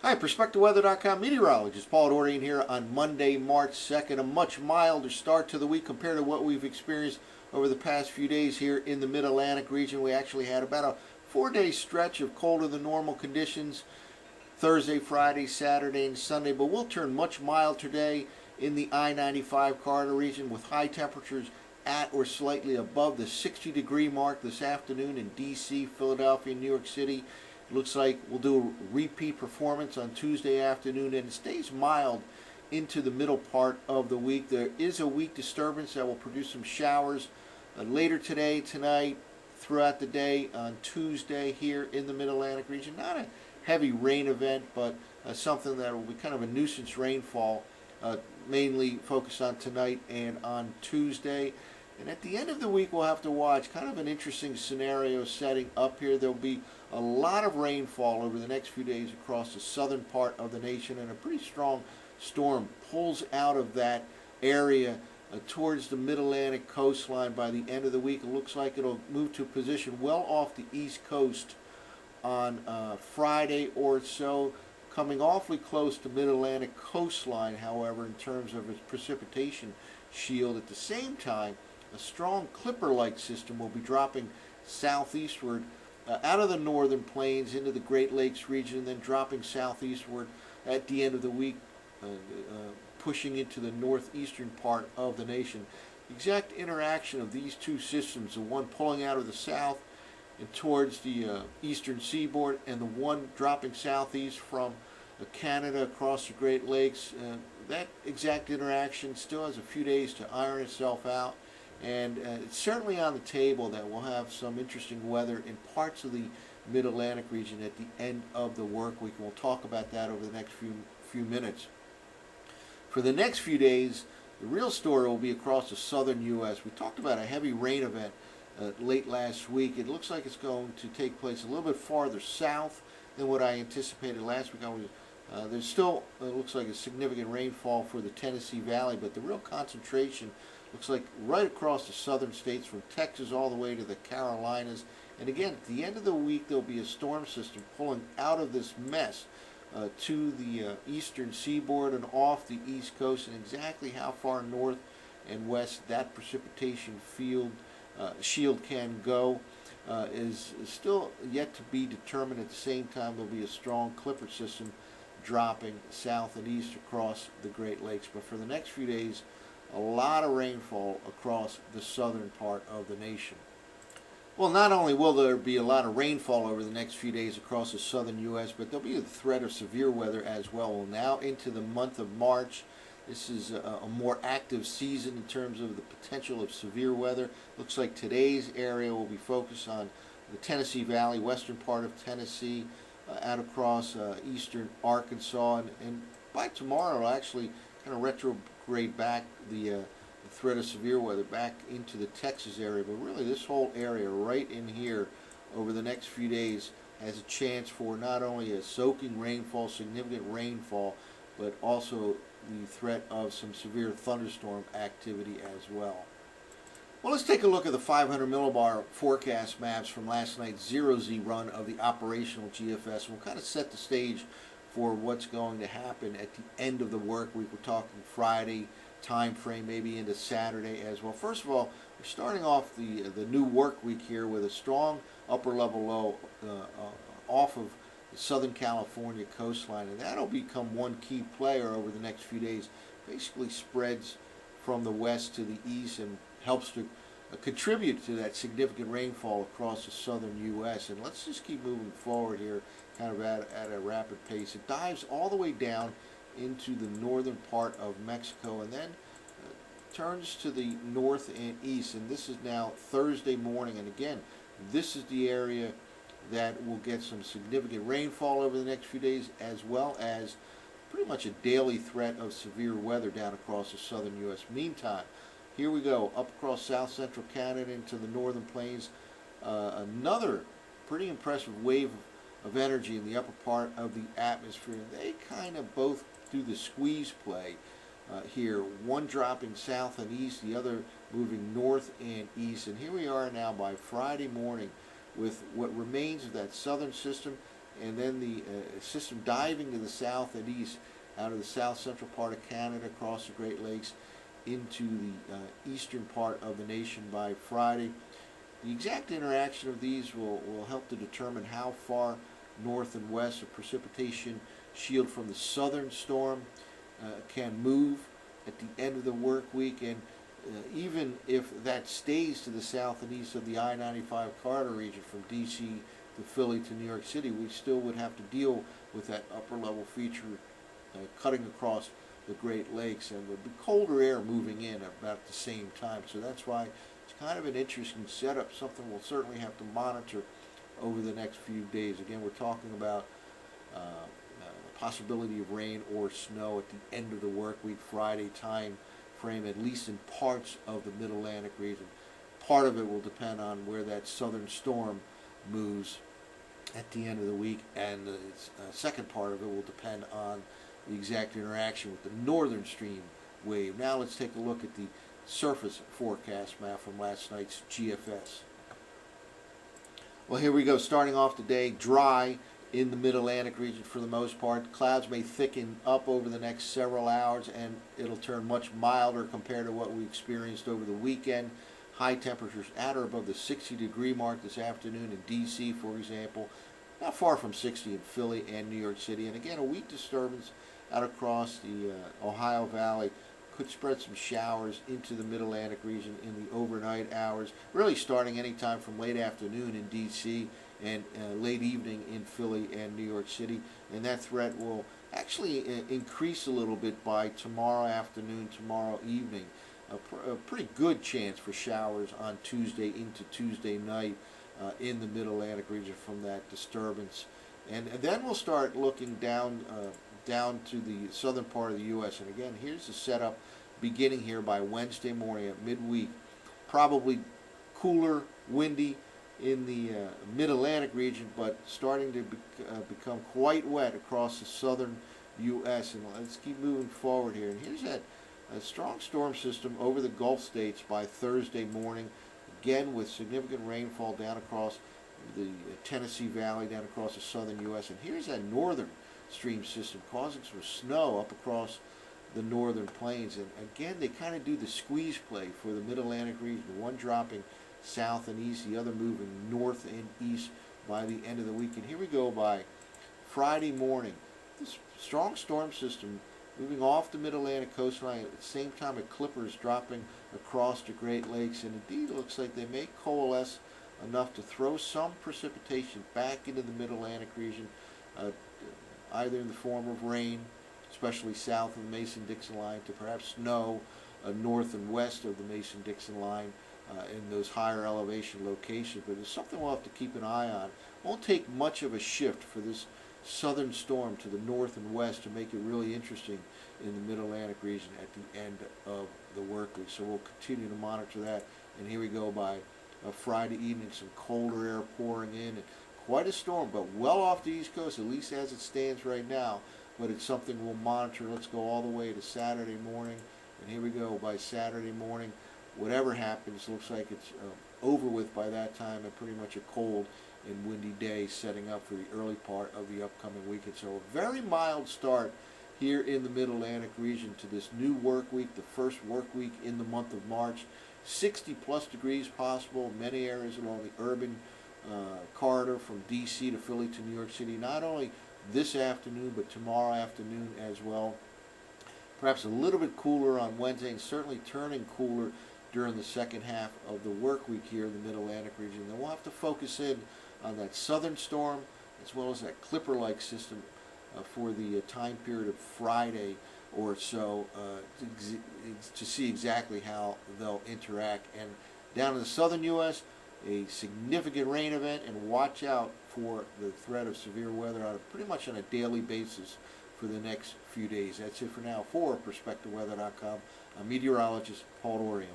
Hi, PerspectiveWeather.com meteorologist Paul Dorian here on Monday, March 2nd. A much milder start to the week compared to what we've experienced over the past few days here in the Mid-Atlantic region. We actually had about a 4-day stretch of colder than normal conditions Thursday, Friday, Saturday, and Sunday, but we'll turn much milder today in the I-95 corridor region with high temperatures at or slightly above the 60-degree mark this afternoon in D.C., Philadelphia, and New York City. It looks like we'll do a repeat performance on Tuesday afternoon, and it stays mild into the middle part of the week. There is a weak disturbance that will produce some showers later today, tonight, throughout the day on Tuesday here in the Mid-Atlantic region. Not a heavy rain event, but something that will be kind of a nuisance rainfall, mainly focused on tonight and on Tuesday. And at the end of the week, we'll have to watch kind of an interesting scenario setting up here. There'll be a lot of rainfall over the next few days across the southern part of the nation, and a pretty strong storm pulls out of that area towards the Mid-Atlantic coastline by the end of the week. It looks like it'll move to a position well off the east coast on Friday or so, coming awfully close to Mid-Atlantic coastline, however, in terms of its precipitation shield. At the same time, a strong Clipper-like system will be dropping southeastward out of the northern plains into the Great Lakes region, and then dropping southeastward at the end of the week, pushing into the northeastern part of the nation. The exact interaction of these two systems, the one pulling out of the south and towards the eastern seaboard, and the one dropping southeast from Canada across the Great Lakes, that exact interaction still has a few days to iron itself out. And it's certainly on the table that we'll have some interesting weather in parts of the Mid-Atlantic region at the end of the work week. We'll talk about that over the next few minutes. For the next few days, the real story will be across the southern U.S. We talked about a heavy rain event late last week. It looks like it's going to take place a little bit farther south than what I anticipated last week. There's still, looks like a significant rainfall for the Tennessee Valley, but the real concentration looks like right across the southern states from Texas all the way to the Carolinas. And again, at the end of the week, there'll be a storm system pulling out of this mess to the eastern seaboard and off the east coast. And exactly how far north and west that precipitation shield can go is still yet to be determined. At the same time, there'll be a strong Clipper system dropping south and east across the Great Lakes. But for the next few days, a lot of rainfall across the southern part of the nation. Well, not only will there be a lot of rainfall over the next few days across the southern U.S., but there'll be a threat of severe weather as well. Well, now into the month of March, this is a more active season in terms of the potential of severe weather. Looks like today's area will be focused on the Tennessee Valley, western part of Tennessee, out across eastern Arkansas, and by tomorrow it'll actually kind of retrograde back the threat of severe weather back into the Texas area. But really, this whole area right in here over the next few days has a chance for not only a soaking rainfall, significant rainfall, but also the threat of some severe thunderstorm activity as well. Well, let's take a look at the 500 millibar forecast maps from last night's zero-Z run of the operational GFS. We'll kind of set the stage for what's going to happen at the end of the work week. We're talking Friday time frame, maybe into Saturday as well. First of all, we're starting off the new work week here with a strong upper level low off of the Southern California coastline, and that'll become one key player over the next few days. Basically spreads from the west to the east and helps to contribute to that significant rainfall across the southern U.S. And let's just keep moving forward here kind of at a rapid pace. It dives all the way down into the northern part of Mexico and then turns to the north and east. And this is now Thursday morning. And again, this is the area that will get some significant rainfall over the next few days, as well as pretty much a daily threat of severe weather down across the southern U.S. Meantime, here we go, up across south central Canada into the northern plains. Another pretty impressive wave of energy in the upper part of the atmosphere. They kind of both do the squeeze play here, one dropping south and east, the other moving north and east. And here we are now by Friday morning with what remains of that southern system and then the system diving to the south and east out of the south central part of Canada across the Great Lakes into the eastern part of the nation by Friday. The exact interaction of these will help to determine how far north and west a precipitation shield from the southern storm can move at the end of the work week, and even if that stays to the south and east of the I-95 corridor region from DC to Philly to New York City, we still would have to deal with that upper level feature cutting across the Great Lakes, and the colder air moving in at about the same time. So that's why it's kind of an interesting setup, something we'll certainly have to monitor over the next few days. Again, we're talking about the possibility of rain or snow at the end of the work week, Friday time frame, at least in parts of the Mid-Atlantic region. Part of it will depend on where that southern storm moves at the end of the week, and the second part of it will depend on the exact interaction with the northern stream wave. Now let's take a look at the surface forecast map from last night's GFS. Well, here we go. Starting off today, dry in the Mid-Atlantic region for the most part. Clouds may thicken up over the next several hours, and it'll turn much milder compared to what we experienced over the weekend. High temperatures at or above the 60-degree mark this afternoon in D.C., for example. Not far from 60 in Philly and New York City. And again, a weak disturbance out across the Ohio Valley could spread some showers into the Mid-Atlantic region in the overnight hours, really starting anytime from late afternoon in D.C. and late evening in Philly and New York City. And that threat will actually increase a little bit by tomorrow afternoon, tomorrow evening. A pretty good chance for showers on Tuesday into Tuesday night in the Mid-Atlantic region from that disturbance. And then we'll start looking down to the southern part of the U.S. And again, here's the setup beginning here by Wednesday morning at midweek. Probably cooler, windy in the Mid-Atlantic region, but starting to become quite wet across the southern U.S. And let's keep moving forward here. And here's that strong storm system over the Gulf states by Thursday morning, again with significant rainfall down across the Tennessee Valley, down across the southern U.S. And here's that northern stream system causing some snow up across the northern plains. And again, they kind of do the squeeze play for the Mid-Atlantic region, one dropping south and east, the other moving north and east by the end of the week. And here we go by Friday morning. This strong storm system moving off the Mid-Atlantic coastline at the same time a clipper is dropping across the Great Lakes, and indeed it looks like they may coalesce enough to throw some precipitation back into the Mid-Atlantic region, either in the form of rain, especially south of the Mason-Dixon line, to perhaps snow north and west of the Mason-Dixon line in those higher elevation locations. But it's something we'll have to keep an eye on. Won't take much of a shift for this southern storm to the north and west to make it really interesting in the Mid-Atlantic region at the end of the work week. So we'll continue to monitor that. And here we go by Friday evening, some colder air pouring in. And quite a storm, but well off the East Coast, at least as it stands right now. But it's something we'll monitor. Let's go all the way to Saturday morning. And here we go by Saturday morning. Whatever happens, looks like it's over with by that time, and pretty much a cold and windy day setting up for the early part of the upcoming weekend. So a very mild start here in the Mid-Atlantic region to this new work week, the first work week in the month of March. 60 plus degrees possible in many areas along the urban corridor from D.C. to Philly to New York City, not only this afternoon but tomorrow afternoon as well. Perhaps a little bit cooler on Wednesday, and certainly turning cooler during the second half of the work week here in the Mid-Atlantic region. Then we'll have to focus in on that southern storm as well as that clipper-like system for the time period of Friday or so to see exactly how they'll interact. And down in the southern U.S., a significant rain event, and watch out for the threat of severe weather pretty much on a daily basis for the next few days. That's it for now. For PerspectiveWeather.com, I'm meteorologist Paul Dorian.